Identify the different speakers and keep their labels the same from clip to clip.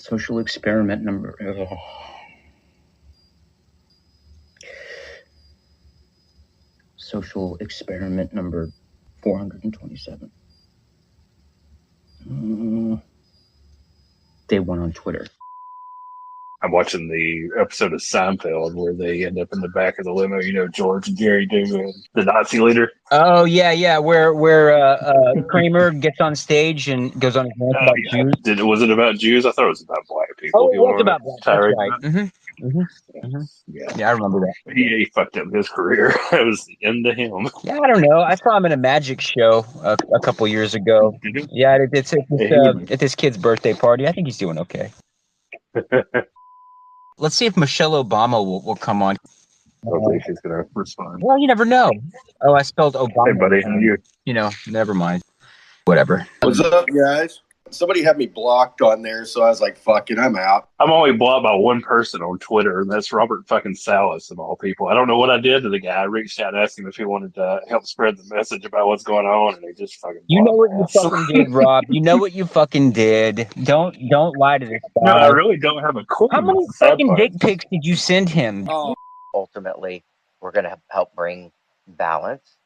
Speaker 1: Social experiment number... Social experiment number 427. Day one on Twitter.
Speaker 2: I'm watching the episode of Seinfeld where they end up in the back of the limo. You know, George and Jerry do, the Nazi leader.
Speaker 1: Oh yeah, where Kramer gets on stage and goes on his rant about Jews.
Speaker 2: Was it about Jews? I thought it was about black people.
Speaker 1: Oh, it was about black. That's right. Yeah, I remember that.
Speaker 2: He fucked up his career. It was the end of him.
Speaker 1: Yeah, I don't know. I saw him in a magic show a couple years ago. Yeah, it's at this kid's birthday party. I think he's doing okay. Let's see if Michelle Obama will come on.
Speaker 2: I don't think she's going to respond.
Speaker 1: Well, you never know. Oh, I spelled Obama.
Speaker 2: Hey, buddy, how are you?
Speaker 1: You know, never mind. Whatever.
Speaker 3: What's up, guys? Somebody had me blocked on there, so I was like, fuck it, I'm out.
Speaker 2: I'm only blocked by one person on Twitter, and that's Robert fucking Salas, of all people. I don't know what I did to the guy. I reached out and asked him if he wanted to help spread the message about what's going on, and he just fucking
Speaker 1: You know what you fucking did, Rob. You know what you fucking did. Don't lie to this guy.
Speaker 2: No, I really don't have a clue.
Speaker 1: How many fucking dick pics did you send him?
Speaker 3: Oh.
Speaker 4: Ultimately, we're going to help bring balance,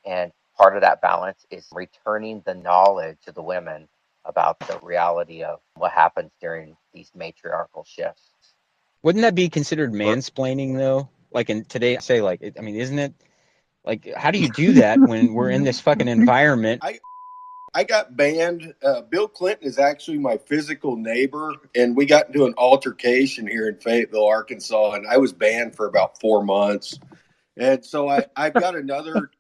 Speaker 4: and part of that balance is returning the knowledge to the women about the reality of what happens during these matriarchal shifts.
Speaker 1: Wouldn't that be considered mansplaining, though? Like in today, say, like, I mean, isn't it? Like, how do you do that when we're in this fucking environment?
Speaker 3: I got banned. Bill Clinton is actually my physical neighbor, and we got into an altercation here in Fayetteville, Arkansas, and I was banned for about 4 months. And so I've got another.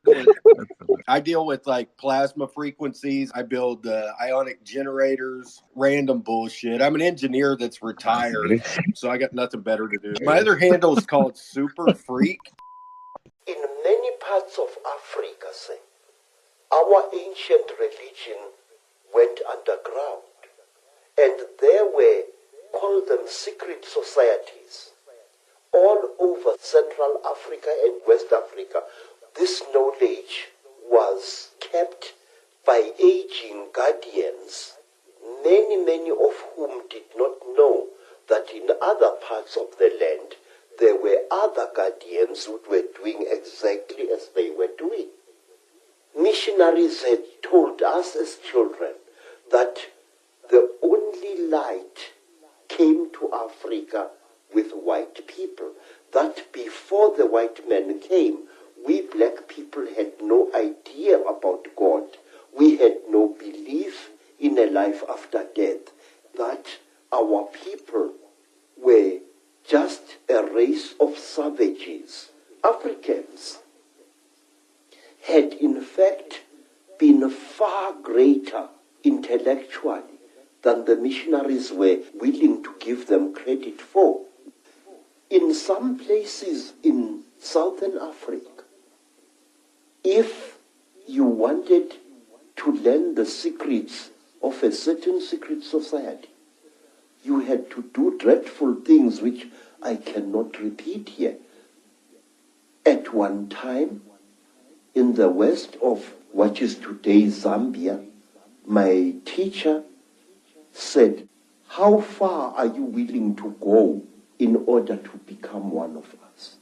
Speaker 3: I deal with like plasma frequencies. I build ionic generators, random bullshit. I'm an engineer that's retired, so I got nothing better to do. My other handle is called Super Freak.
Speaker 5: In many parts of Africa, say, our ancient religion went underground, and there were, call them secret societies. All over Central Africa and West Africa, this knowledge was kept by aging guardians, many of whom did not know that in other parts of the land, there were other guardians who were doing exactly as they were doing. Missionaries had told us as children that the only light came to Africa with white people, that before the white men came, we black people had no idea about God. We had no belief in a life after death, that our people were just a race of savages. Africans had in fact been far greater intellectually than the missionaries were willing to give them credit for. In some places in Southern Africa, if you wanted to learn the secrets of a certain secret society, you had to do dreadful things which I cannot repeat here. At one time, in the west of what is today Zambia, my teacher said, "How far are you willing to go in order to become one of us?"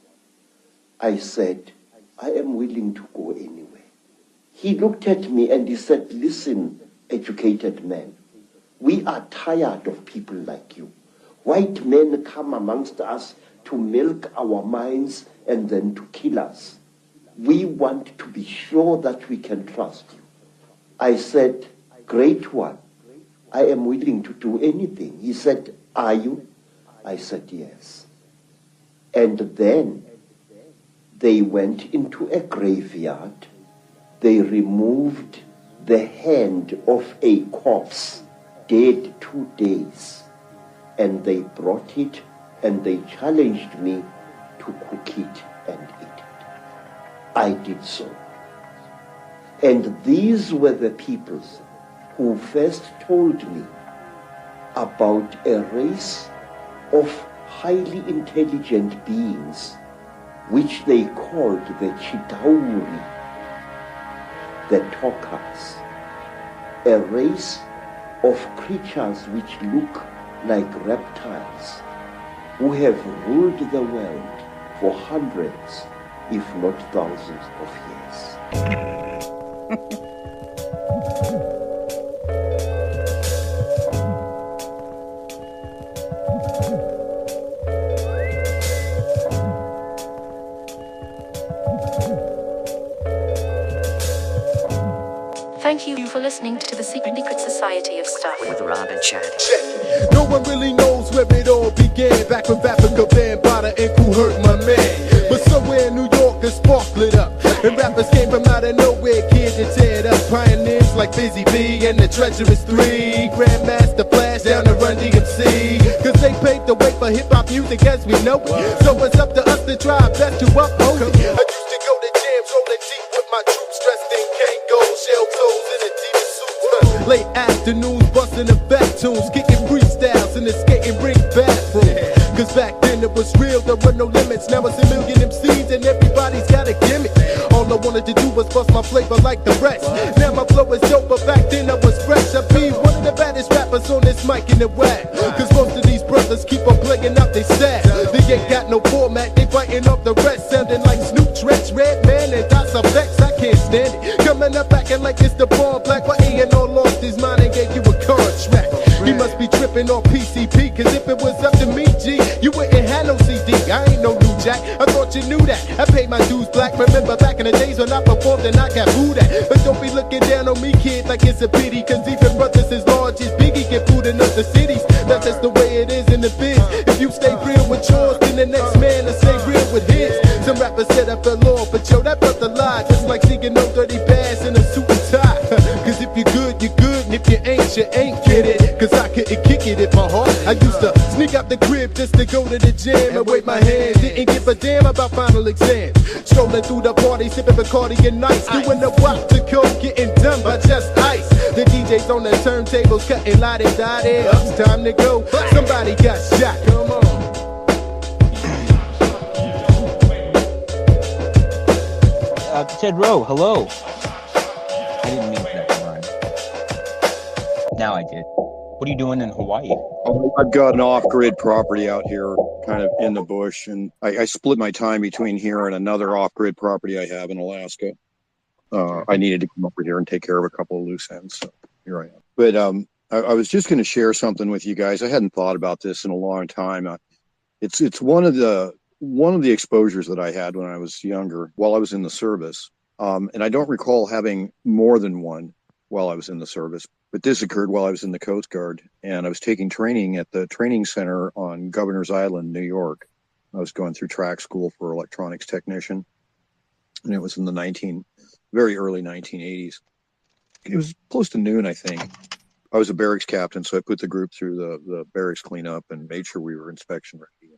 Speaker 5: I said, "I am willing to go anywhere." He looked at me and he said, "Listen, educated man, we are tired of people like you. White men come amongst us to milk our minds and then to kill us. We want to be sure that we can trust you." I said, "Great one, I am willing to do anything." He said, "Are you?" I said, "Yes." And then they went into a graveyard. They removed the hand of a corpse, dead 2 days, and they brought it and they challenged me to cook it and eat it. I did so. And these were the peoples who first told me about a race of highly intelligent beings, which they called the Chidauri, the talkers, a race of creatures which look like reptiles, who have ruled the world for hundreds, if not thousands of years.
Speaker 6: Thank you for listening to the Secret Society of Stuff with Rob and Chad.
Speaker 7: No one really knows where it all began. Back when Africa banned Bada and Who Hurt My Man. But somewhere in New York the spark lit up, and rappers came from out of nowhere, kids to tear it up. Pioneers like Busy B and the Treacherous Three, Grandmaster Flash down to Run DMC. Cause they paved the way for hip hop music as we know it. So it's up to us to try our best to uphold it. I used to go to jams rolling deep with my troops dressed in Kango, shell toes and a Adidas suit. Late afternoons busting the back tunes, kicking freestyles in the skating rink bathroom. Cause back then it was real, there were no limits. Now it's a million MCs and everybody's got a gimmick. All I wanted to do was bust my flavor like the rest. Now my flow is dope, but back then I was fresh. I be one of the baddest rappers on this mic in the web. Cause most of these brothers keep on playing out they stab. They ain't got no format, they biting off the rest. Sounding like Snoop, Tretch, Redman, and Dots of Vex. I can't stand it. Coming up acting like it's the bomb black. But A&R lost his mind and gave you a contract. He must be tripping on PCP, cause if it was up to me, G, you wouldn't have no CD. I ain't no new jack, I thought you knew that. I paid my dues black, remember back in the days when I performed and I got booed at. But don't be looking down on me, kid, like it's a pity. Cause even brothers as large as Biggie get food in other cities. That's just the way it is in the biz. If you stay real with yours, then the next man will stay real with his. Some rappers said I fell off, but yo, that brother lied. Just like singing no dirty bass in a suit and tie. Cause if you're good, you're good, and if you ain't, get it. Cause I couldn't kick it in my heart. I used to sneak out the crib just to go to the gym and wave my hands. Didn't give a damn about final exams. Strolling through the party, sipping Bacardi and nights. Doing the walk to coke, getting done by just ice. The DJs on the turntables cutting la-di-da-di. It's time to go, somebody got shot. Come on.
Speaker 1: Ted Roe, hello. I didn't mean for that to rhyme. Now I did. What are you doing in Hawaii?
Speaker 8: I've got an off-grid property out here, kind of in the bush, and I split my time between here and another off-grid property I have in Alaska. I needed to come over here and take care of a couple of loose ends, so here I am. But I was just going to share something with you guys. I hadn't thought about this in a long time. It's one of the exposures that I had when I was younger, while I was in the service, and I don't recall having more than one while I was in the service. But this occurred while I was in the Coast Guard, and I was taking training at the training center on Governor's Island, New York. I was going through track school for electronics technician, and it was in the very early 1980s. It was close to noon, I think. I was a barracks captain, so I put the group through the barracks cleanup and made sure we were inspection ready.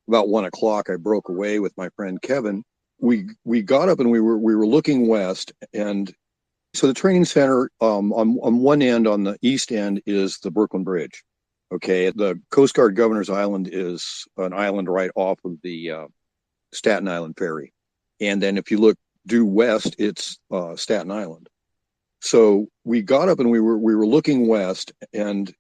Speaker 8: About 1 o'clock, I broke away with my friend Kevin. We got up and we were looking west, and so the training center, on one end, on the east end, is the Brooklyn Bridge. Okay, the Coast Guard Governor's Island is an island right off of the Staten Island Ferry, and then if you look due west, it's Staten Island. So we got up and we were looking west, and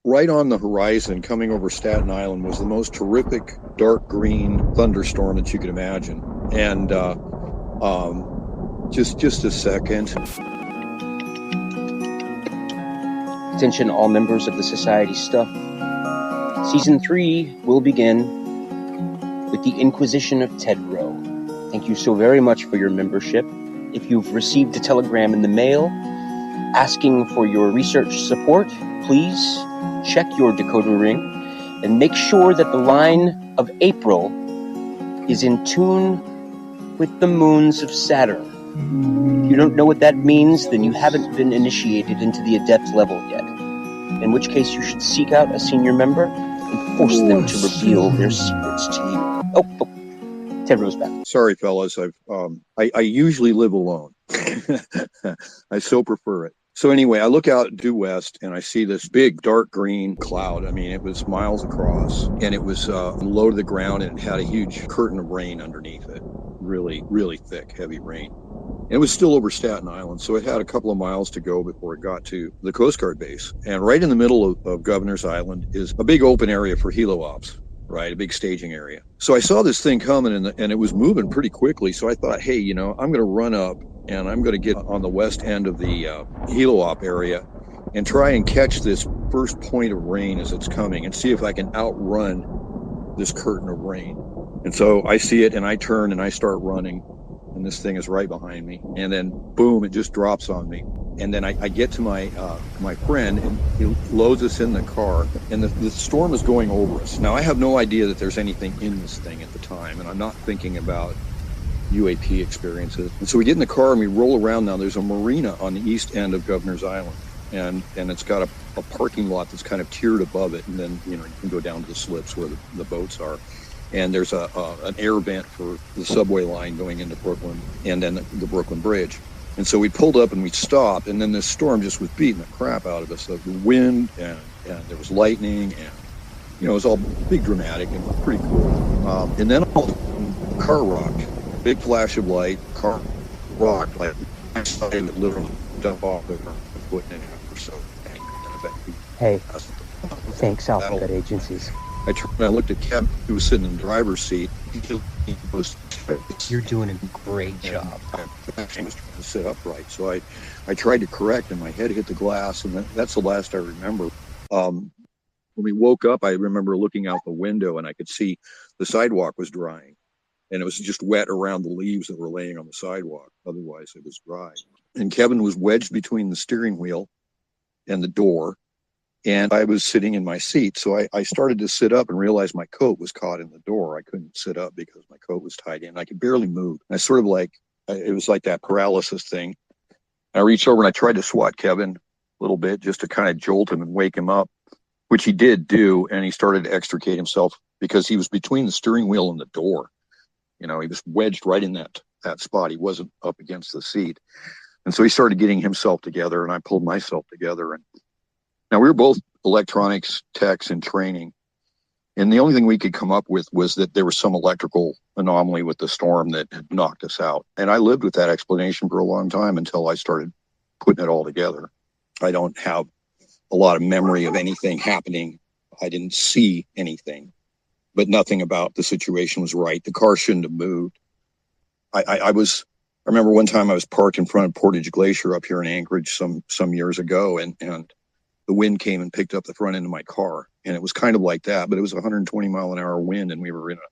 Speaker 8: right on the horizon, coming over Staten Island, was the most terrific dark green thunderstorm that you could imagine, and Just a second.
Speaker 1: Attention all members of the Society Stuff. Season 3 will begin with the Inquisition of Ted Roe. Thank you so very much for your membership. If you've received a telegram in the mail asking for your research support, please check your decoder ring and make sure that the line of April is in tune with the moons of Saturn. If you don't know what that means, then you haven't been initiated into the adept level yet, in which case you should seek out a senior member and force them to reveal their secrets to you. Oh, Ted Roe's back.
Speaker 8: Sorry, fellas. I usually live alone. I so prefer it. So anyway, I look out due west and I see this big dark green cloud. I mean, it was miles across, and it was low to the ground, and it had a huge curtain of rain underneath it. Really, really thick, heavy rain. It was still over Staten Island, so it had a couple of miles to go before it got to the Coast Guard base. And right in the middle of Governor's Island is a big open area for helo ops, right? A big staging area. So I saw this thing coming, and it was moving pretty quickly. So I thought, hey, you know, I'm going to run up and I'm going to get on the west end of the helo op area and try and catch this first point of rain as it's coming and see if I can outrun this curtain of rain. And so I see it, and I turn and I start running, and this thing is right behind me. And then boom, it just drops on me. And then I get to my friend, and he loads us in the car, and the storm is going over us. Now I have no idea that there's anything in this thing at the time, and I'm not thinking about UAP experiences. And so we get in the car and we roll around. Now there's a marina on the east end of Governor's Island, and it's got a parking lot that's kind of tiered above it, and then you can go down to the slips where the boats are. And there's an air vent for the subway line going into Brooklyn, and then the Brooklyn Bridge. And so we pulled up and we stopped, and then this storm just was beating the crap out of us. The wind, and there was lightning, and it was all big, dramatic, and pretty cool. And then all the car rocked. Big flash of light, car rocked, like I saw it literally dump off the foot and a half or so.
Speaker 9: Hey, thanks, Alphabet agencies.
Speaker 8: I turned and I looked at Kevin, who was sitting in the driver's seat.
Speaker 9: You're doing a great job.
Speaker 8: I was trying to sit upright, so I tried to correct, and my head hit the glass, and that's the last I remember. When we woke up, I remember looking out the window, and I could see the sidewalk was drying, and it was just wet around the leaves that were laying on the sidewalk. Otherwise, it was dry. And Kevin was wedged between the steering wheel and the door, and I was sitting in my seat. So I started to sit up and realized my coat was caught in the door. I couldn't sit up because my coat was tied in. I could barely move. I sort of it was like that paralysis thing. I reached over and I tried to swat Kevin a little bit just to kind of jolt him and wake him up, which he did do. And he started to extricate himself because he was between the steering wheel and the door. He was wedged right in that spot. He wasn't up against the seat. And so he started getting himself together, and I pulled myself together. And now we were both electronics techs in training. And the only thing we could come up with was that there was some electrical anomaly with the storm that had knocked us out. And I lived with that explanation for a long time until I started putting it all together. I don't have a lot of memory of anything happening. I didn't see anything, but nothing about the situation was right. The car shouldn't have moved. I remember one time I was parked in front of Portage Glacier up here in Anchorage some years ago, and the wind came and picked up the front end of my car. And it was kind of like that, but it was 120 mile an hour wind, and we were in a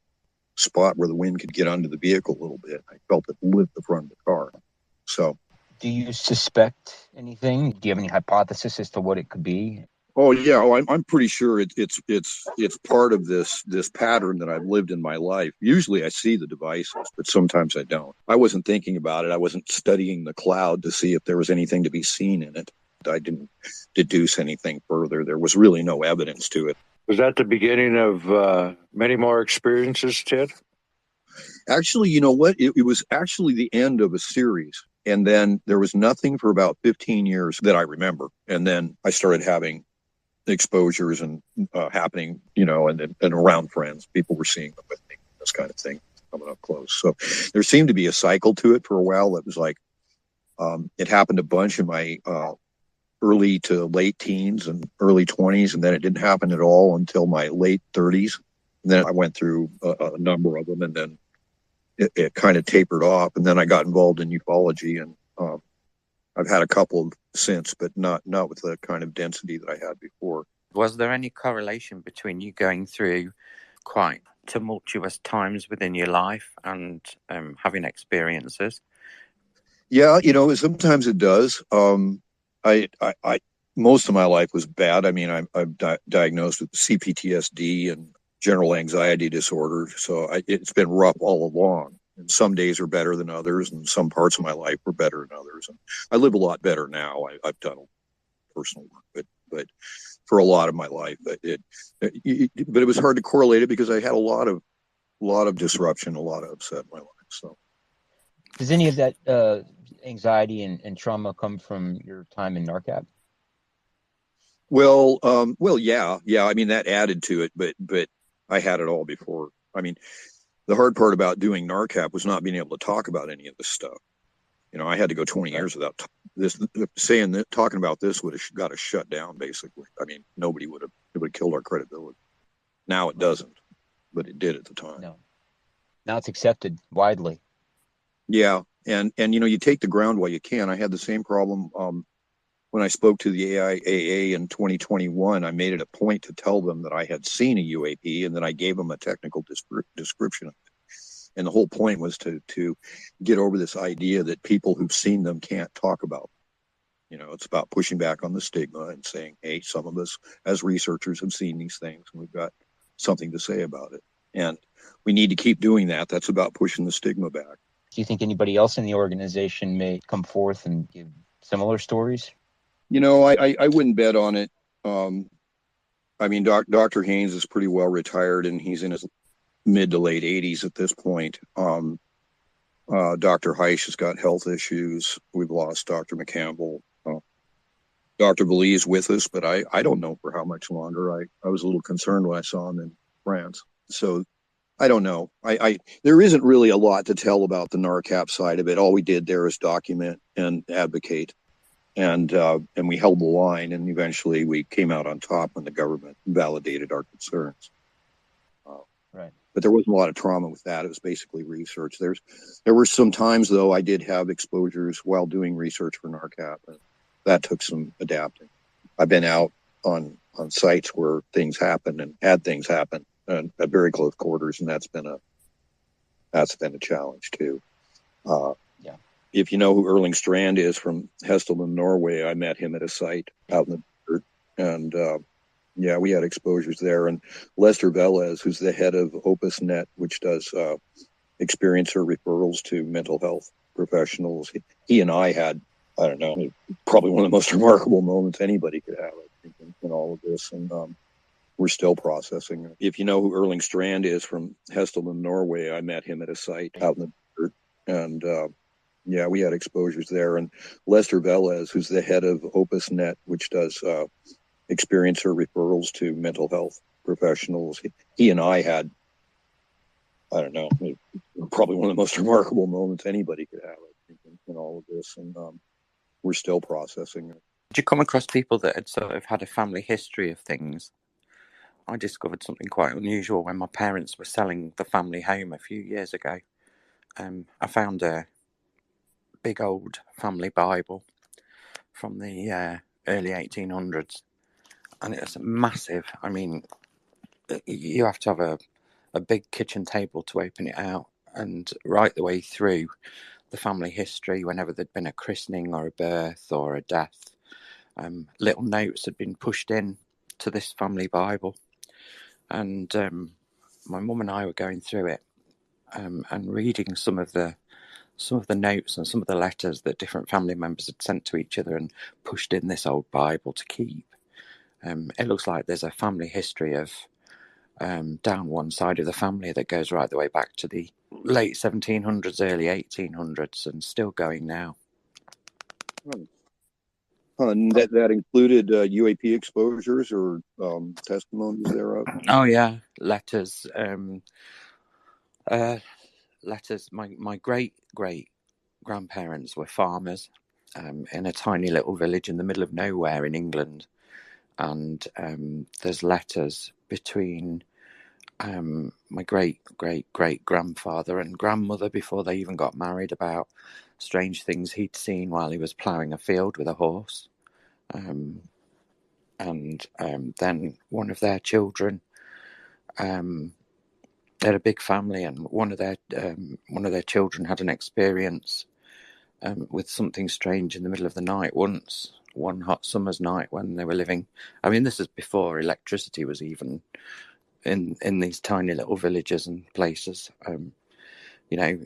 Speaker 8: spot where the wind could get under the vehicle a little bit. I felt it lift the front of the car. So,
Speaker 10: do you suspect anything? Do you have any hypothesis as to what it could be?
Speaker 8: Oh yeah, I'm pretty sure it's part of this pattern that I've lived in my life. Usually I see the devices, but sometimes I don't. I wasn't thinking about it. I wasn't studying the cloud to see if there was anything to be seen in it. I didn't deduce anything further. There was really no evidence to it.
Speaker 11: Was that the beginning of many more experiences, Ted?
Speaker 8: Actually, you know what? It was actually the end of a series. And then there was nothing for about 15 years that I remember. And then I started having exposures and happening, and around friends. People were seeing them with me, this kind of thing, coming up close. So there seemed to be a cycle to it for a while. That was like, it happened a bunch in my early to late teens and early 20s, and then it didn't happen at all until my late 30s. And then I went through a number of them, and then it kind of tapered off. And then I got involved in ufology, and I've had a couple since, but not with the kind of density that I had before.
Speaker 12: Was there any correlation between you going through quite tumultuous times within your life and having experiences?
Speaker 8: Yeah, sometimes it does. I most of my life was bad. I mean, I'm diagnosed with CPTSD and general anxiety disorder. So it's been rough all along. And some days are better than others, and some parts of my life were better than others. And I live a lot better now. I've done personal work, but for a lot of my life, but it was hard to correlate it because I had a lot of disruption, a lot of upset in my life. So,
Speaker 10: does any of that anxiety and trauma come from your time in NARCAP?
Speaker 8: Well, yeah. I mean, that added to it, but I had it all before. I mean, the hard part about doing NARCAP was not being able to talk about any of this stuff. I had to go 20 years without this. Saying that, talking about this would have got us shut down, basically. I mean, nobody would have, it would have killed our credibility. Now it doesn't, but it did at the time.
Speaker 10: No. Now it's accepted widely.
Speaker 8: Yeah. And you take the ground while you can. I had the same problem when I spoke to the AIAA in 2021. I made it a point to tell them that I had seen a UAP, and then I gave them a technical description of it. And the whole point was to get over this idea that people who've seen them can't talk about them. It's about pushing back on the stigma and saying, hey, some of us as researchers have seen these things, and we've got something to say about it. And we need to keep doing that. That's about pushing the stigma back.
Speaker 10: Do you think anybody else in the organization may come forth and give similar stories?
Speaker 8: I wouldn't bet on it. I mean, Dr. Haynes is pretty well retired, and he's in his mid to late 80s at this point. Dr. Heisch has got health issues. We've lost Dr. McCampbell. Dr. Valise with us, but I don't know for how much longer. I was a little concerned when I saw him in France. So I don't know. There isn't really a lot to tell about the NARCAP side of it. All we did there is document and advocate. And we held the line, and eventually we came out on top when the government validated our concerns.
Speaker 10: Right.
Speaker 8: But there wasn't a lot of trauma with that. It was basically research. There were some times, though, I did have exposures while doing research for NARCAP, and that took some adapting. I've been out on sites where things happen and had things happen and at very close quarters, and that's been a challenge too.
Speaker 10: Yeah.
Speaker 8: If you know who Erling Strand is from Hesselman, Norway, I met him at a site out in the desert, and yeah, we had exposures there. And Lester Velez, who's the head of OpusNet, which does experiencer referrals to mental health professionals, he and I had, I don't know, probably one of the most remarkable moments anybody could have, I think, in all of this. And we're still processing. If you know who Erling Strand is from Hesselman, Norway, I met him at a site out in the desert, and yeah, we had exposures there. And Lester Velez, who's the head of OpusNet, which does experiencer referrals to mental health professionals, he and I had, I don't know, probably one of the most remarkable moments anybody could have, I think, in all of this. And we're still processing it.
Speaker 12: Did you come across people that had sort of had a family history of things? I discovered something quite unusual when my parents were selling the family home a few years ago. I found a big old family Bible from the early 1800s, and it was massive. I mean, you have to have a big kitchen table to open it out, and right the way through the family history, whenever there'd been a christening or a birth or a death, little notes had been pushed in to this family Bible. And my mum and I were going through it and reading some of the notes and some of the letters that different family members had sent to each other and pushed in this old Bible to keep. It looks like there's a family history of down one side of the family that goes right the way back to the late 1700s, early 1800s, and still going now.
Speaker 8: And that included UAP exposures or testimonies thereof?
Speaker 12: Oh yeah, letters. Letters. My great grandparents were farmers in a tiny little village in the middle of nowhere in England, and there's letters between my great grandfather and grandmother before they even got married about strange things he'd seen while he was ploughing a field with a horse. And then one of their children, they had a big family, and one of their children had an experience with something strange in the middle of the night once, one hot summer's night when they were living. I mean, this is before electricity was even in these tiny little villages and places.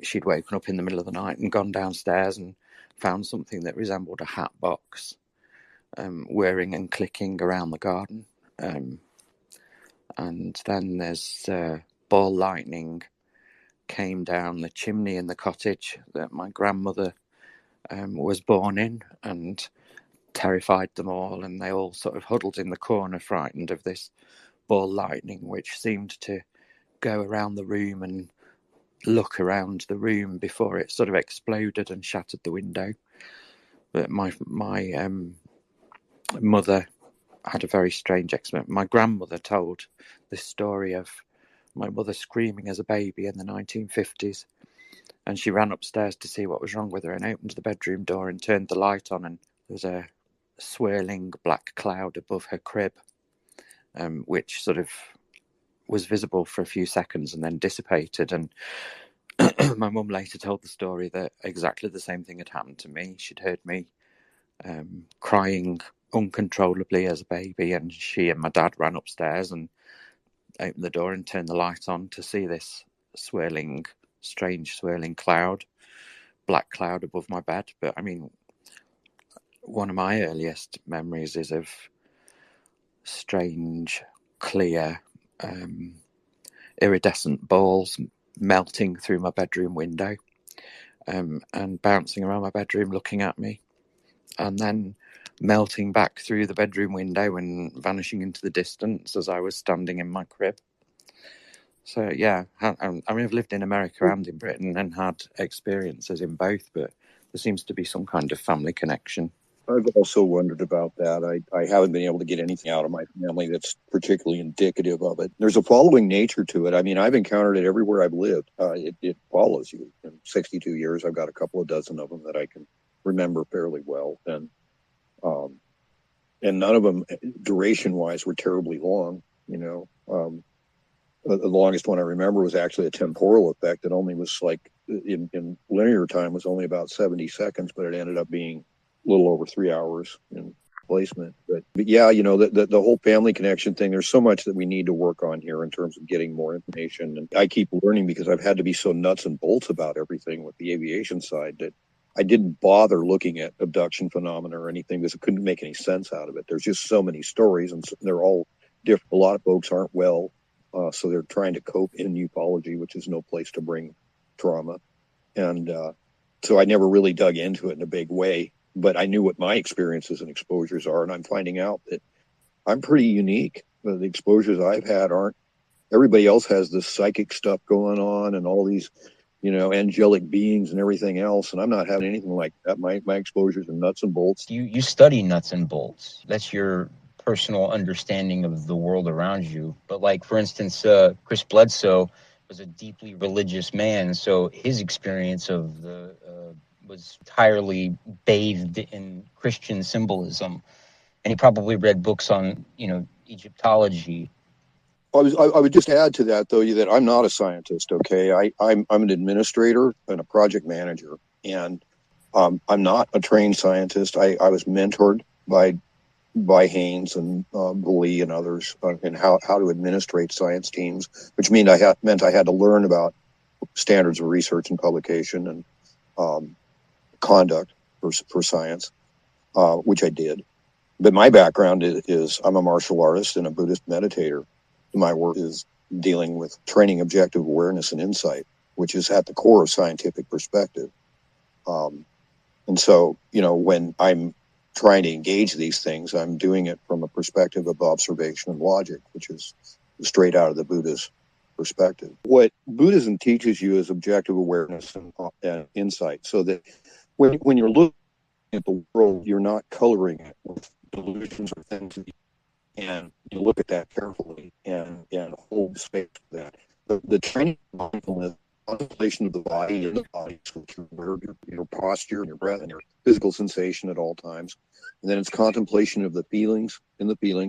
Speaker 12: She'd woken up in the middle of the night and gone downstairs and found something that resembled a hat box whirring and clicking around the garden. And then there's ball lightning came down the chimney in the cottage that my grandmother was born in, and terrified them all, and they all sort of huddled in the corner frightened of this ball lightning, which seemed to go around the room and look around the room before it sort of exploded and shattered the window. But my mother had a very strange experience. My grandmother told this story of my mother screaming as a baby in the 1950s, and she ran upstairs to see what was wrong with her and opened the bedroom door and turned the light on, and there was a swirling black cloud above her crib, which sort of was visible for a few seconds and then dissipated. And my mum later told the story that exactly the same thing had happened to me. She'd heard me crying uncontrollably as a baby, and she and my dad ran upstairs and opened the door and turned the light on to see this strange swirling black cloud above my bed. But I mean, one of my earliest memories is of strange, clear, iridescent balls melting through my bedroom window, and bouncing around my bedroom looking at me, and then melting back through the bedroom window and vanishing into the distance as I was standing in my crib. So yeah, I've lived in America and in Britain and had experiences in both, but there seems to be some kind of family connection.
Speaker 8: I've also wondered about that. I haven't been able to get anything out of my family that's particularly indicative of it. There's a following nature to it. I mean, I've encountered it everywhere I've lived. It follows you. In 62 years, I've got a couple of dozen of them that I can remember fairly well. And none of them, duration-wise, were terribly long, you know. The longest one I remember was actually a temporal effect that only was like, in linear time, was only about 70 seconds, but it ended up being a little over 3 hours in placement. But yeah, you know, the whole family connection thing, there's so much that we need to work on here in terms of getting more information. And I keep learning because I've had to be so nuts and bolts about everything with the aviation side that I didn't bother looking at abduction phenomena or anything because it couldn't make any sense out of it. There's just so many stories, and they're all different. A lot of folks aren't well, so they're trying to cope in ufology, which is no place to bring trauma. And so I never really dug into it in a big way, but I knew what my experiences and exposures are, and I'm finding out that I'm pretty unique. The exposures I've had aren't, everybody else has this psychic stuff going on and all these, you know, angelic beings and everything else, and I'm not having anything like that. My exposures are nuts and bolts.
Speaker 10: You study nuts and bolts. That's your personal understanding of the world around you. But like, for instance, Chris Bledsoe was a deeply religious man, so his experience of the was entirely bathed in Christian symbolism, and he probably read books on, you know, Egyptology.
Speaker 8: I would just add to that, though, that I'm not a scientist. Okay, I'm an administrator and a project manager, and I'm not a trained scientist. I was mentored by Haynes and Bully and others in how to administrate science teams, which meant I had to learn about standards of research and publication and conduct for science, which I did. But my background is I'm a martial artist and a Buddhist meditator. My work is dealing with training objective awareness and insight, which is at the core of scientific perspective. And so, you know, when I'm trying to engage these things, I'm doing it from a perspective of observation and logic, which is straight out of the Buddhist perspective. What Buddhism teaches you is objective awareness and insight, so that when you're looking at the world, you're not coloring it with delusions or things, and you look at that carefully and hold space for that. The training of mindfulness, contemplation of the body and the body, so your posture and your breath and your physical sensation at all times. And then it's contemplation of the feelings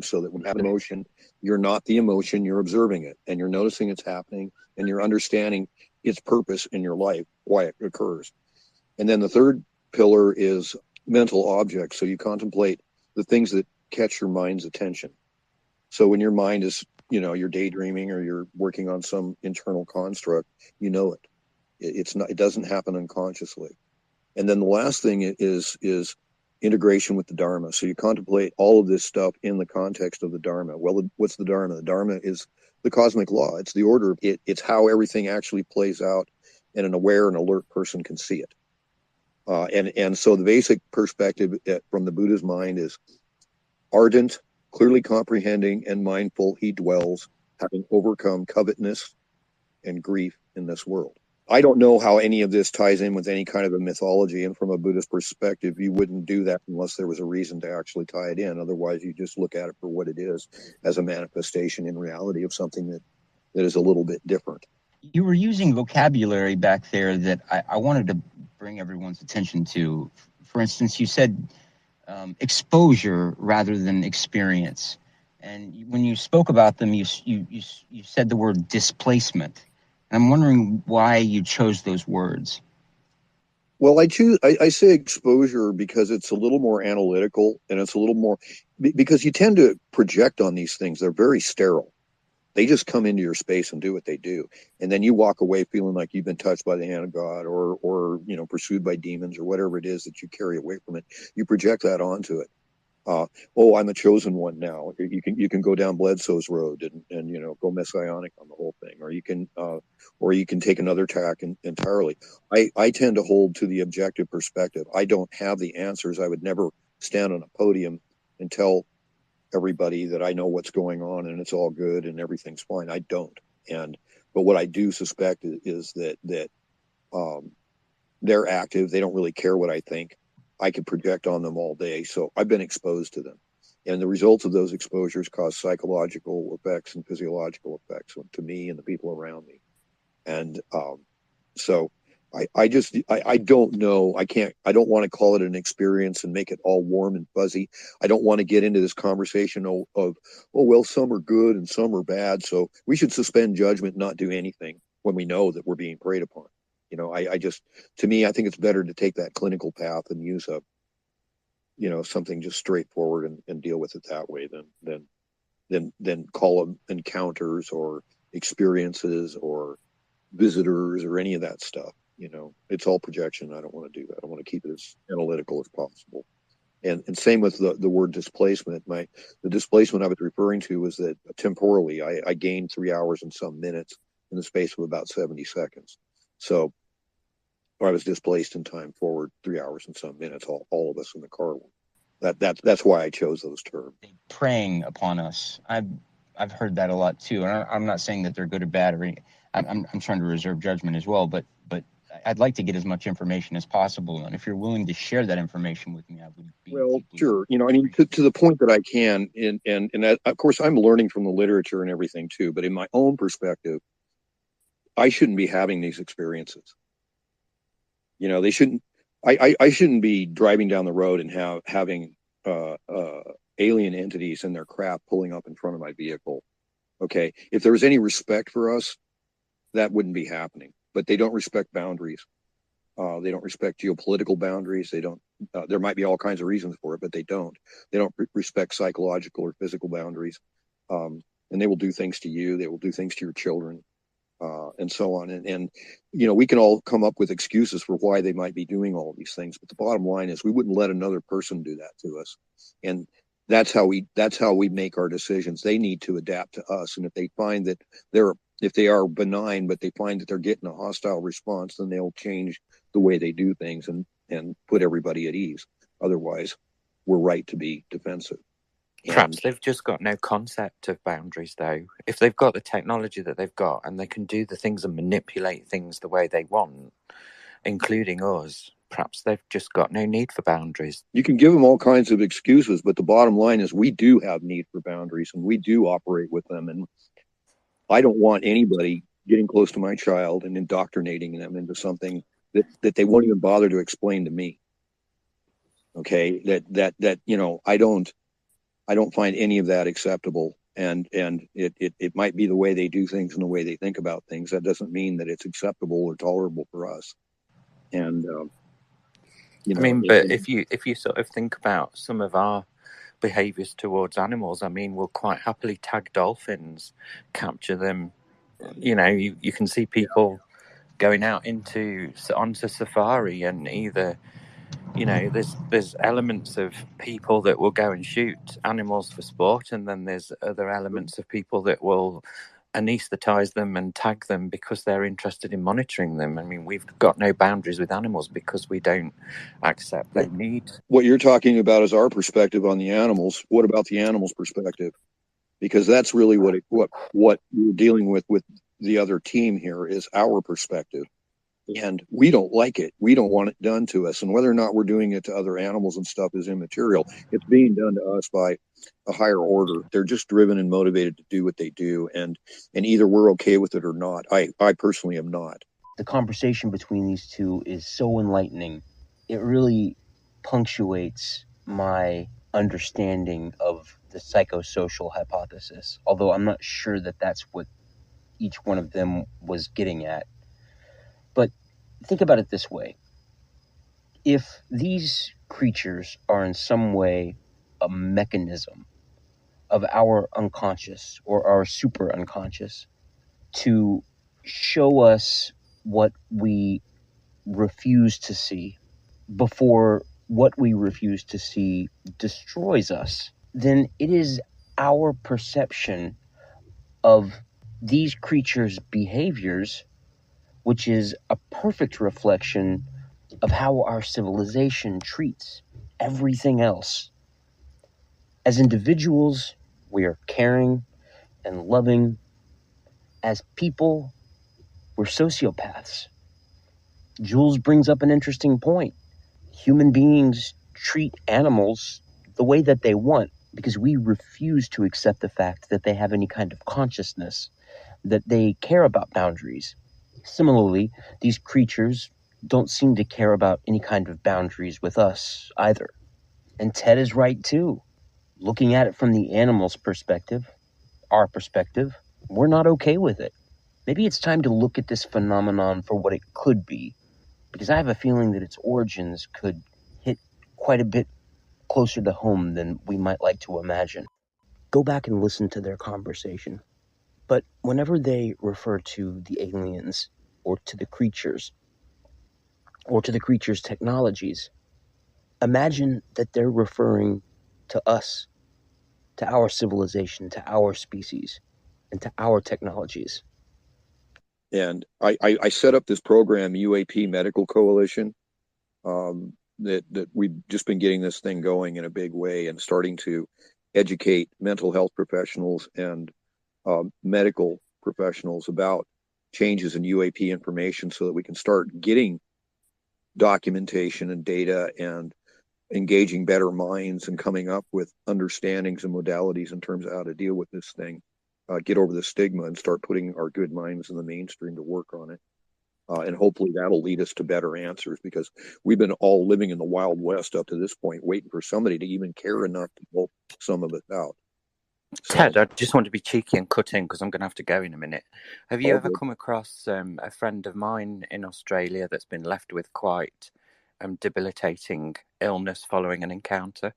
Speaker 8: so that when you have emotion, you're not the emotion, you're observing it, and you're noticing it's happening, and you're understanding its purpose in your life, why it occurs. And then the third pillar is mental objects. So you contemplate the things that catch your mind's attention. So when your mind is, you know, you're daydreaming or you're working on some internal construct, you know it. It doesn't happen unconsciously. And then the last thing is integration with the Dharma. So you contemplate all of this stuff in the context of the Dharma. Well, what's the Dharma? The Dharma is the cosmic law. It's the order. It's how everything actually plays out, and an aware and alert person can see it. And so the basic perspective from the Buddha's mind is ardent, clearly comprehending and mindful he dwells, having overcome covetousness and grief in this world. I don't know how any of this ties in with any kind of a mythology, and from a Buddhist perspective, you wouldn't do that unless there was a reason to actually tie it in. Otherwise, you just look at it for what it is, as a manifestation in reality of something that is a little bit different.
Speaker 10: You were using vocabulary back there that I wanted to bring everyone's attention to. For instance, you said exposure rather than experience. And when you spoke about them, you said the word displacement. And I'm wondering why you chose those words.
Speaker 8: Well, I say exposure because it's a little more analytical, and it's a little more, because you tend to project on these things. They're very sterile. They just come into your space and do what they do. And then you walk away feeling like you've been touched by the hand of God, or pursued by demons, or whatever it is that you carry away from it. You project that onto it. I'm a chosen one now. You can go down Bledsoe's road and go messianic on the whole thing, or you can take another tack entirely. I tend to hold to the objective perspective. I don't have the answers. I would never stand on a podium and tell everybody that I know what's going on and it's all good and everything's fine. I don't. But what I do suspect is that they're active. They don't really care what I think. I can project on them all day. So I've been exposed to them. And the results of those exposures cause psychological effects and physiological effects to me and the people around me. And so I don't know. I don't want to call it an experience and make it all warm and fuzzy. I don't want to get into this conversation of some are good and some are bad. So we should suspend judgment, not do anything when we know that we're being preyed upon. To me, I think it's better to take that clinical path and use something just straightforward and deal with it that way than call them encounters or experiences or visitors or any of that stuff. It's all projection. I don't want to do that. I want to keep it as analytical as possible. And same with the word displacement. The displacement I was referring to was that temporally I gained 3 hours and some minutes in the space of about 70 seconds. So I was displaced in time forward 3 hours and some minutes. All of us in the car. That's why I chose those terms.
Speaker 10: Preying upon us. I've heard that a lot too, and I'm not saying that they're good or bad or anything. I'm trying to reserve judgment as well, but I'd like to get as much information as possible, and if you're willing to share that information with me, I would be.
Speaker 8: Well, sure. To the point that I can, and of course I'm learning from the literature and everything too. But in my own perspective, I shouldn't be having these experiences. They shouldn't. I shouldn't be driving down the road and having alien entities in their crap pulling up in front of my vehicle. Okay, if there was any respect for us, that wouldn't be happening. But they don't respect boundaries. They don't respect geopolitical boundaries. They don't. There might be all kinds of reasons for it, but they don't. They don't respect psychological or physical boundaries, and they will do things to you. They will do things to your children, and so on. And we can all come up with excuses for why they might be doing all of these things. But the bottom line is, we wouldn't let another person do that to us, and that's how we make our decisions. They need to adapt to us, and if they find that if they are benign, but they find that they're getting a hostile response, then they'll change the way they do things and put everybody at ease. Otherwise, we're right to be defensive.
Speaker 12: Perhaps they've just got no concept of boundaries, though. If they've got the technology that they've got and they can do the things and manipulate things the way they want, including us, perhaps they've just got no need for boundaries.
Speaker 8: You can give them all kinds of excuses, but the bottom line is we do have need for boundaries, and we do operate with them. And I don't want anybody getting close to my child and indoctrinating them into something that they won't even bother to explain to me. Okay, I don't find any of that acceptable, and it might be the way they do things and the way they think about things. That doesn't mean that it's acceptable or tolerable for us. And
Speaker 12: but if you sort of think about some of our behaviors towards animals, we'll quite happily tag dolphins, capture them. You can see people going out onto safari, and either there's elements of people that will go and shoot animals for sport, and then there's other elements of people that will anesthetize them and tag them because they're interested in monitoring them. We've got no boundaries with animals because we don't accept their needs.
Speaker 8: What you're talking about is our perspective on the animals. What about the animals' perspective? Because that's really what we're dealing with the other team here is our perspective. And we don't like it. We don't want it done to us. And whether or not we're doing it to other animals and stuff is immaterial. It's being done to us by a higher order. They're just driven and motivated to do what they do. And either we're okay with it or not. I personally am not.
Speaker 1: The conversation between these two is so enlightening. It really punctuates my understanding of the psychosocial hypothesis, although I'm not sure that that's what each one of them was getting at. But think about it this way. If these creatures are in some way a mechanism of our unconscious or our super unconscious to show us what we refuse to see before what we refuse to see destroys us, then it is our perception of these creatures' behaviors which is a perfect reflection of how our civilization treats everything else. As individuals, we are caring and loving. As people, we're sociopaths. Jules brings up an interesting point. Human beings treat animals the way that they want because we refuse to accept the fact that they have any kind of consciousness, that they care about boundaries. Similarly, these creatures don't seem to care about any kind of boundaries with us either. And Ted is right too. Looking at it from the animal's perspective, our perspective, we're not okay with it. Maybe it's time to look at this phenomenon for what it could be, because I have a feeling that its origins could hit quite a bit closer to home than we might like to imagine. Go back and listen to their conversation. But whenever they refer to the aliens or to the creatures or to the creatures' technologies, imagine that they're referring to us, to our civilization, to our species, and to our technologies.
Speaker 8: And I set up this program, UAP Medical Coalition, that we've just been getting this thing going in a big way and starting to educate mental health professionals and medical professionals about changes in UAP information so that we can start getting documentation and data and engaging better minds and coming up with understandings and modalities in terms of how to deal with this thing, get over the stigma and start putting our good minds in the mainstream to work on it. And hopefully that'll lead us to better answers, because we've been all living in the Wild West up to this point, waiting for somebody to even care enough to help some of us out. So,
Speaker 12: Ted, I just want to be cheeky and cut in because I'm going to have to go in a minute. Have you ever come across a friend of mine in Australia that's been left with quite debilitating illness following an encounter?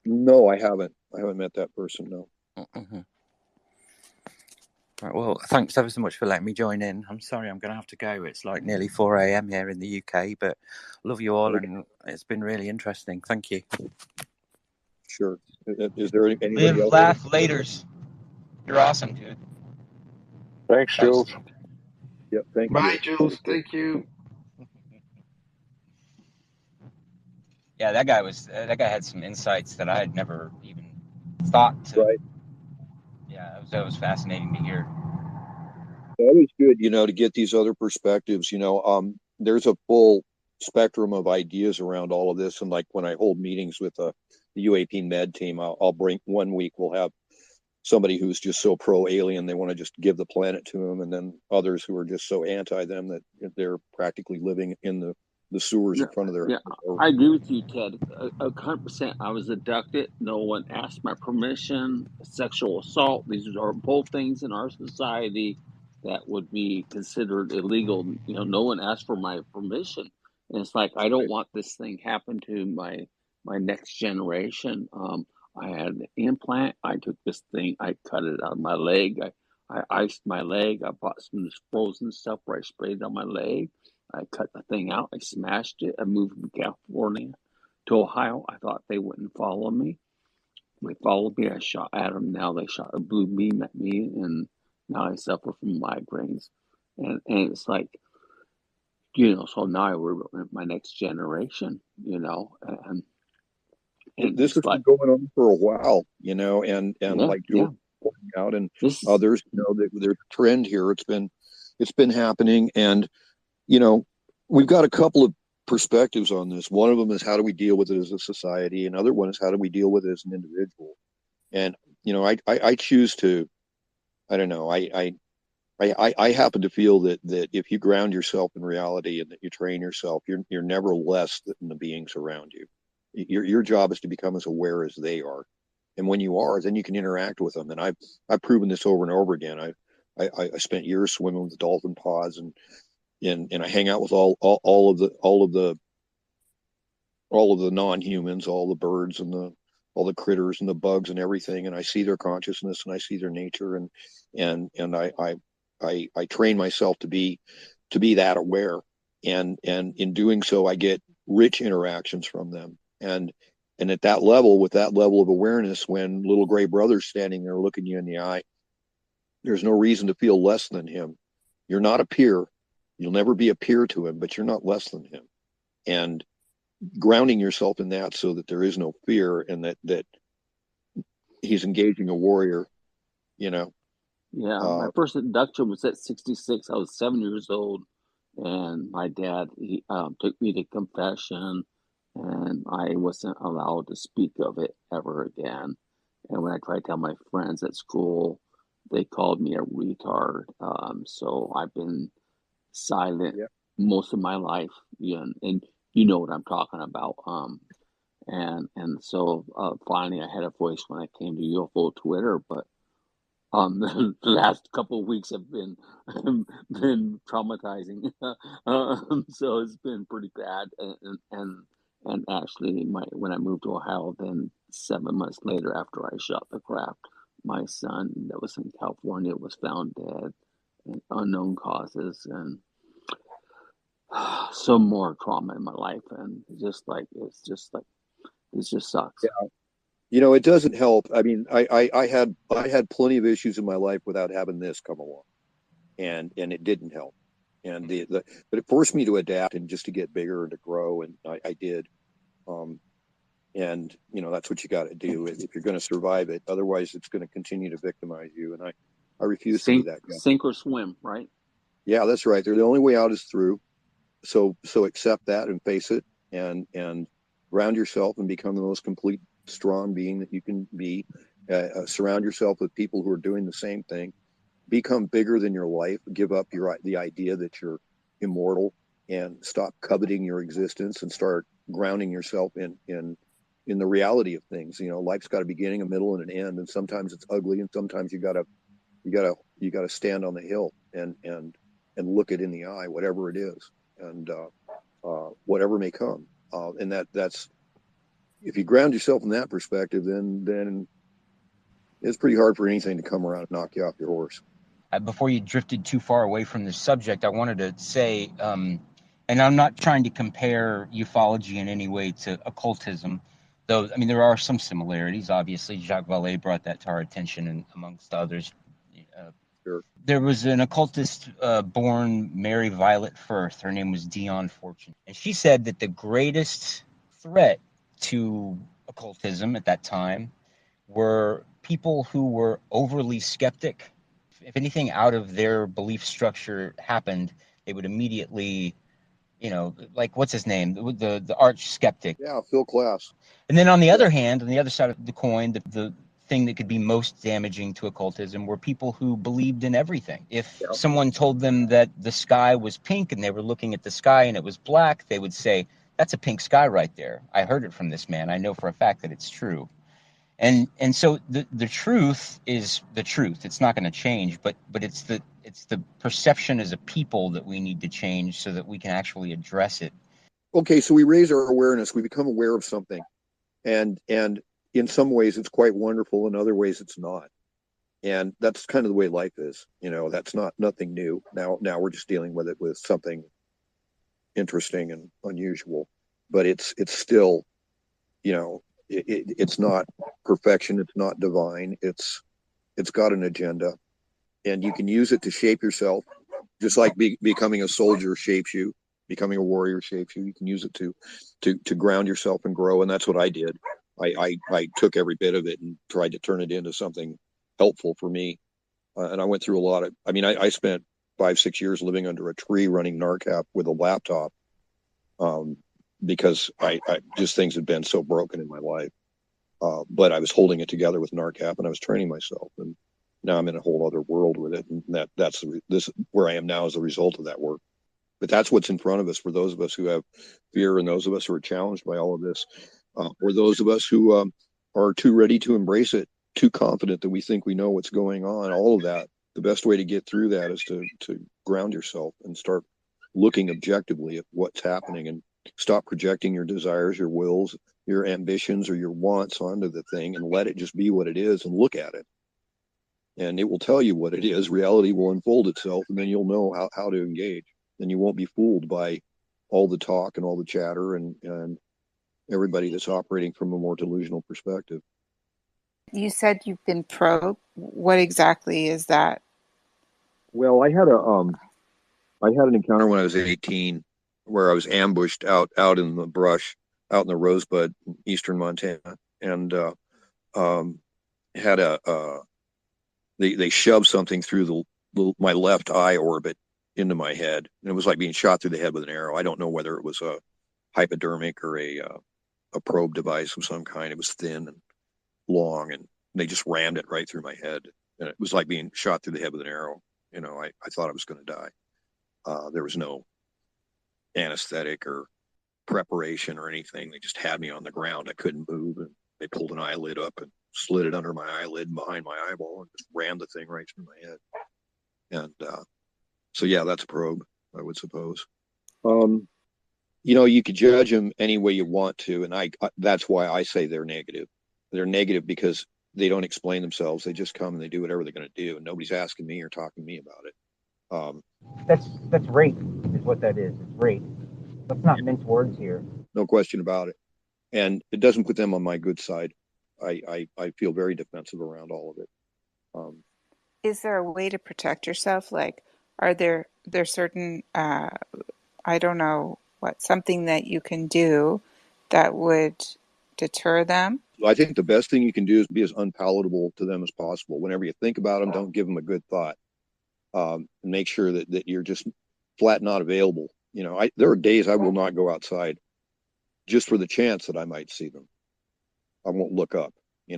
Speaker 8: No, I haven't. I haven't met that person, no.
Speaker 12: Mm-hmm. Right, well, thanks ever so much for letting me join in. I'm sorry I'm going to have to go. It's like nearly 4 a.m. here in the UK, but love you all, and it's been really interesting. Thank you.
Speaker 8: Sure. Is there anybody
Speaker 10: Live,
Speaker 8: else?
Speaker 10: laugh, laters. You're awesome, dude.
Speaker 11: Thanks, Jules.
Speaker 8: Yep, thank you.
Speaker 13: Bye, Jules. Thank you.
Speaker 10: Yeah, that guy had some insights that I had never even thought to.
Speaker 8: Right.
Speaker 10: Yeah, that was fascinating to hear.
Speaker 8: That was good, to get these other perspectives. There's a full spectrum of ideas around all of this. And like when I hold meetings with the UAP med team, I'll bring 1 week, we'll have somebody who's just so pro-alien, they want to just give the planet to them. And then others who are just so anti them that they're practically living in the sewers in front of their...
Speaker 13: Yeah, I agree with you, Ted. 100%. I was abducted. No one asked my permission. Sexual assault. These are both things in our society that would be considered illegal. No one asked for my permission. And it's like, I don't want this thing happen to my next generation. I had an implant. I took this thing. I cut it out of my leg. I iced my leg. I bought some of this frozen stuff where I sprayed it on my leg. I cut the thing out. I smashed it. I moved from California to Ohio. I thought they wouldn't follow me. They followed me. I shot at them. Now they shot a blue beam at me, and now I suffer from migraines. And it's like, so now we're my next generation, and
Speaker 8: this has been going on for a while, and like Jules pointing out, and others, there's a trend here. It's been happening, and you know, we've got a couple of perspectives on this. One of them is how do we deal with it as a society? Another one is how do we deal with it as an individual? And, you know, I choose to, I don't know, I happen to feel that if you ground yourself in reality and that you train yourself, you're never less than the beings around you. Your job is to become as aware as they are, and when you are, then you can interact with them. And I've proven this over and over again. I spent years swimming with dolphin pods, and I hang out with all of the non-humans, all the birds and all the critters and the bugs and everything, and I see their consciousness and I see their nature, and I train myself to be that aware, and in doing so I get rich interactions from them, and at that level, with that level of awareness, when little gray brother's standing there looking you in the eye, there's no reason to feel less than him. You're not a peer. You'll never be a peer to him, but you're not less than him. And grounding yourself in that so that there is no fear, and that he's engaging a warrior, you know.
Speaker 13: Yeah, my first induction was at 66. I was 7 years old, and my dad took me to confession, and I wasn't allowed to speak of it ever again. And when I tried to tell my friends at school, they called me a retard. So I've been silent most of my life, and you know what I'm talking about. And so finally I had a voice when I came to UFO Twitter, but the last couple of weeks have been been traumatizing. So it's been pretty bad. And actually, when I moved to Ohio, then 7 months later, after I shot the crap, my son that was in California was found dead, and unknown causes, and some more trauma in my life, and it just sucks.
Speaker 8: Yeah. You know, it doesn't help. I mean, I had plenty of issues in my life without having this come along, and it didn't help. And but it forced me to adapt and just to get bigger and to grow, and I did. And you know, that's what you got to do if you're going to survive it. Otherwise, it's going to continue to victimize you. And I refuse to be that guy.
Speaker 13: Sink or swim, right?
Speaker 8: Yeah, that's right. The only way out is through. So accept that and face it, and ground yourself and become the most complete, strong being that you can be. Surround yourself with people who are doing the same thing. Become bigger than your life. Give up the idea that you're immortal, and stop coveting your existence, and start grounding yourself in the reality of things. You know, life's got a beginning, a middle, and an end, and sometimes it's ugly, and sometimes you gotta stand on the hill and look it in the eye, whatever it is, and whatever may come. And that's if you ground yourself in that perspective, then it's pretty hard for anything to come around and knock you off your horse.
Speaker 10: Before you drifted too far away from the subject, I wanted to say, and I'm not trying to compare ufology in any way to occultism, though, I mean, there are some similarities. Obviously, Jacques Vallée brought that to our attention, and amongst others.
Speaker 8: Sure.
Speaker 10: There was an occultist born Mary Violet Firth. Her name was Dion Fortune. And she said that the greatest threat to occultism at that time were people who were overly skeptic. If anything out of their belief structure happened, they would immediately, you know, like, what's his name? The arch skeptic.
Speaker 8: Yeah, Phil Klass.
Speaker 10: And then on the other hand, on the other side of the coin, the thing that could be most damaging to occultism were people who believed in everything. If someone told them that the sky was pink and they were looking at the sky and it was black, they would say, that's a pink sky right there. I heard it from this man. I know for a fact that it's true. And so the truth is the truth. It's not going to change, but it's the perception as a people that we need to change so that we can actually address it.
Speaker 8: Okay, so we raise our awareness. We become aware of something, and in some ways it's quite wonderful. In other ways it's not. And that's kind of the way life is. You know, that's nothing new. Now we're just dealing with it with something interesting and unusual, but it's still, you know, it's not perfection. It's not divine. It's got an agenda, and you can use it to shape yourself, just like becoming a soldier shapes you. Becoming a warrior shapes you. You can use it to ground yourself and grow, and that's what I did. I took every bit of it and tried to turn it into something helpful for me. And I went through a lot of. I mean, I spent 5-6 years living under a tree running NARCAP with a laptop, because I just things had been so broken in my life. But I was holding it together with NARCAP, and I was training myself, and now I'm in a whole other world with it. And that's this where I am now as a result of that work. But that's what's in front of us for those of us who have fear, and those of us who are challenged by all of this, or those of us who are too ready to embrace it, too confident that we think we know what's going on. All of that. The best way to get through that is to ground yourself and start looking objectively at what's happening, and stop projecting your desires, your wills, your ambitions, or your wants onto the thing, and let it just be what it is, and look at it. And it will tell you what it is. Reality will unfold itself, and then you'll know how to engage. And you won't be fooled by all the talk and all the chatter and everybody that's operating from a more delusional perspective.
Speaker 14: You said you've been probed. What exactly is that?
Speaker 8: Well, I had an encounter when I was 18 where I was ambushed out in the brush, out in the Rosebud, eastern Montana, and had they shoved something through my left eye orbit into my head, and it was like being shot through the head with an arrow. I don't know whether it was a hypodermic or a probe device of some kind. It was thin and long, and they just rammed it right through my head, and it was like being shot through the head with an arrow. I thought I was going to die. There was no anesthetic or preparation or anything. They just had me on the ground. I couldn't move, and they pulled an eyelid up and slid it under my eyelid and behind my eyeball, and just rammed the thing right through my head. And so yeah, that's a probe, I would suppose. You could judge them any way you want to, and that's why I say they're negative. They're negative because they don't explain themselves. They just come and they do whatever they're going to do, and nobody's asking me or talking to me about it.
Speaker 10: That's rape, is what that is. It's rape. Let's not mince words here.
Speaker 8: No question about it. And it doesn't put them on my good side. I feel very defensive around all of it.
Speaker 14: Is there a way to protect yourself? Like, are there certain, I don't know, something that you can do that would deter them?
Speaker 8: I think the best thing you can do is be as unpalatable to them as possible. Whenever you think about them, don't give them a good thought. Make sure that you're just flat not available. There are days I will not go outside just for the chance that I might see them. I won't look up. I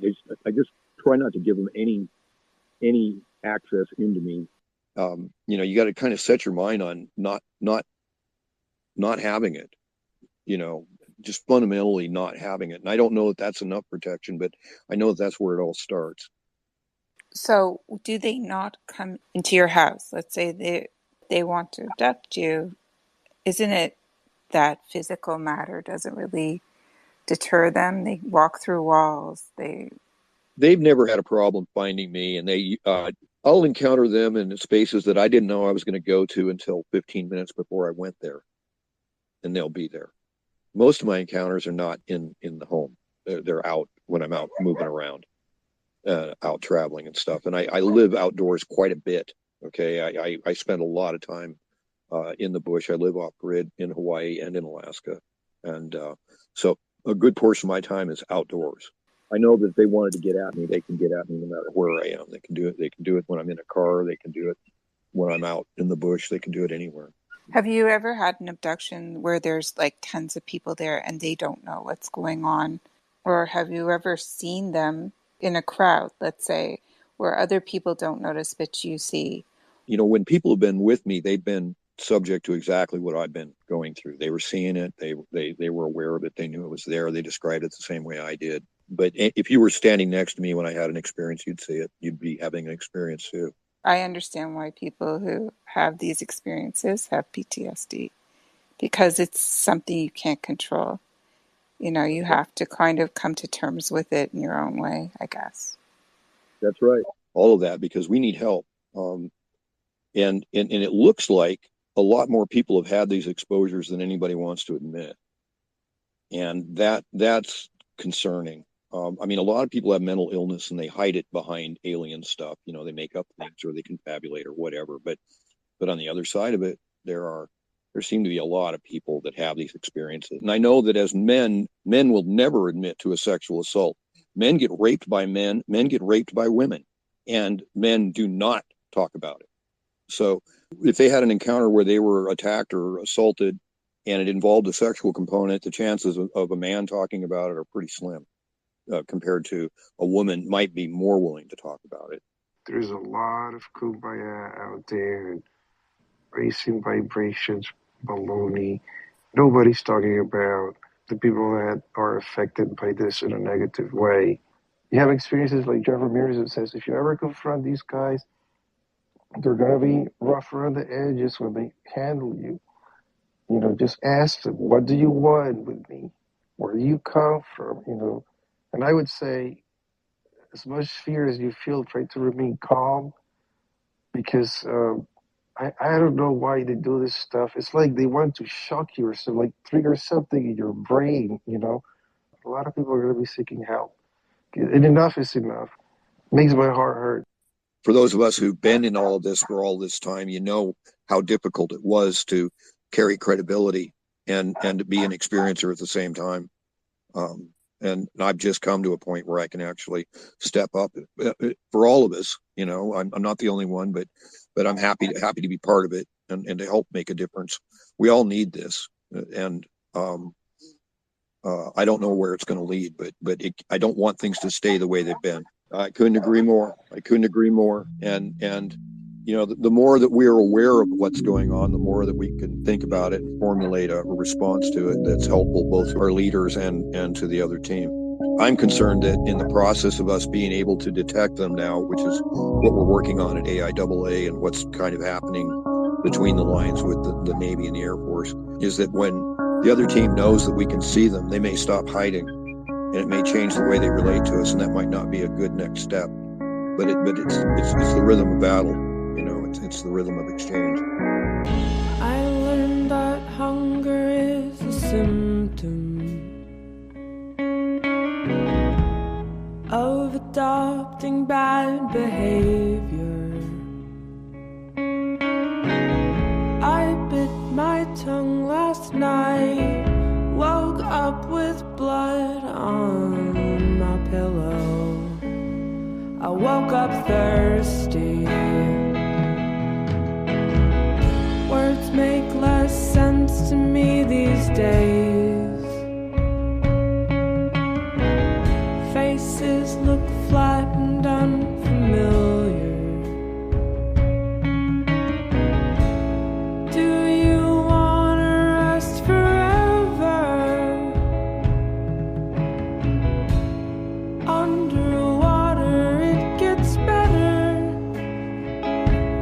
Speaker 8: just try not to give them any access into me. You got to kind of set your mind on not having it. Just fundamentally not having it. And I don't know that that's enough protection, but I know that's where it all starts.
Speaker 14: So do they not come into your house? Let's say they want to abduct you. Isn't it that physical matter doesn't really deter them? They walk through walls.
Speaker 8: They've never had a problem finding me, and I'll encounter them in spaces that I didn't know I was going to go to until 15 minutes before I went there, and they'll be there. Most of my encounters are not in the home. They're out when I'm out moving around, out traveling and stuff. And I live outdoors quite a bit. Okay, I spend a lot of time in the bush. I live off grid in Hawaii and in Alaska, and so a good portion of my time is outdoors. I know that if they wanted to get at me, they can get at me no matter where I am. They can do it. They can do it when I'm in a car. They can do it when I'm out in the bush. They can do it anywhere.
Speaker 14: Have you ever had an abduction where there's like tons of people there and they don't know what's going on? Or have you ever seen them in a crowd, let's say, where other people don't notice but you see?
Speaker 8: When people have been with me, they've been subject to exactly what I've been going through. They were seeing it. They were aware of it. They knew it was there. They described it the same way I did. But if you were standing next to me when I had an experience, you'd see it. You'd be having an experience too.
Speaker 14: I understand why people who have these experiences have PTSD, because it's something you can't control. You have to kind of come to terms with it in your own way, I guess.
Speaker 8: That's right. All of that, because we need help. And it looks like a lot more people have had these exposures than anybody wants to admit. And that's concerning. A lot of people have mental illness and they hide it behind alien stuff. They make up things or they confabulate or whatever. But on the other side of it, there seem to be a lot of people that have these experiences. And I know that as men will never admit to a sexual assault. Men get raped by men get raped by women, and men do not talk about it. So if they had an encounter where they were attacked or assaulted and it involved a sexual component, the chances of a man talking about it are pretty slim compared to a woman might be more willing to talk about it.
Speaker 15: There's a lot of kumbaya out there and racing vibrations, baloney. Nobody's talking about the people that are affected by this in a negative way. You have experiences like Jeff Ramirez that says if you ever confront these guys, they're going to be rough around the edges when they handle you. You know, just ask them, what do you want with me? Where do you come from? You know, and I would say, as much fear as you feel, try to remain calm, because I don't know why they do this stuff. It's like they want to shock you or so, like trigger something in your brain, you know. A lot of people are going to be seeking help. And enough is enough. It makes my heart hurt.
Speaker 8: For those of us who've been in all of this for all this time, you know how difficult it was to carry credibility and to be an experiencer at the same time. And I've just come to a point where I can actually step up for all of us. You know, I'm not the only one, but I'm happy to be part of it and to help make a difference. We all need this, and I don't know where it's going to lead, but I don't want things to stay the way they've been. I couldn't agree more. And you know, the more that we are aware of what's going on, the more that we can think about it and formulate a response to it that's helpful both to our leaders and to the other team. I'm concerned that in the process of us being able to detect them now, which is what we're working on at AIAA and what's kind of happening between the lines with the Navy and the Air Force, is that when the other team knows that we can see them, they may stop hiding, and it may change the way they relate to us, and that might not be a good next step. But it's the rhythm of battle. You know, it's the rhythm of exchange.
Speaker 16: I learned that hunger is a symptom of adopting bad behavior. I bit my tongue last night, woke up with blood on my pillow. I woke up thirsty. Words make less sense to me these days. Faces look flat and unfamiliar. Do you wanna rest forever underwater? It gets better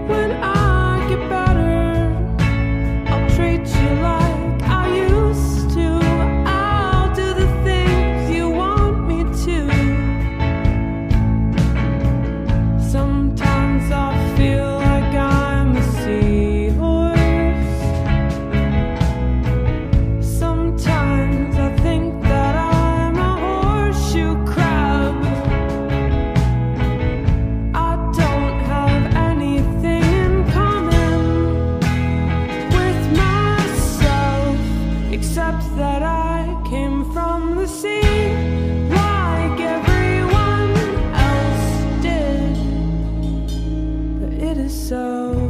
Speaker 16: when I get better. I'll treat you like I used to. I'll do the things you want me to. Sometimes I feel like I'm a seahorse. Sometimes I think that I'm a horseshoe crab. I don't have anything in common with myself, except that I came from the sea, like everyone else did. But it is so.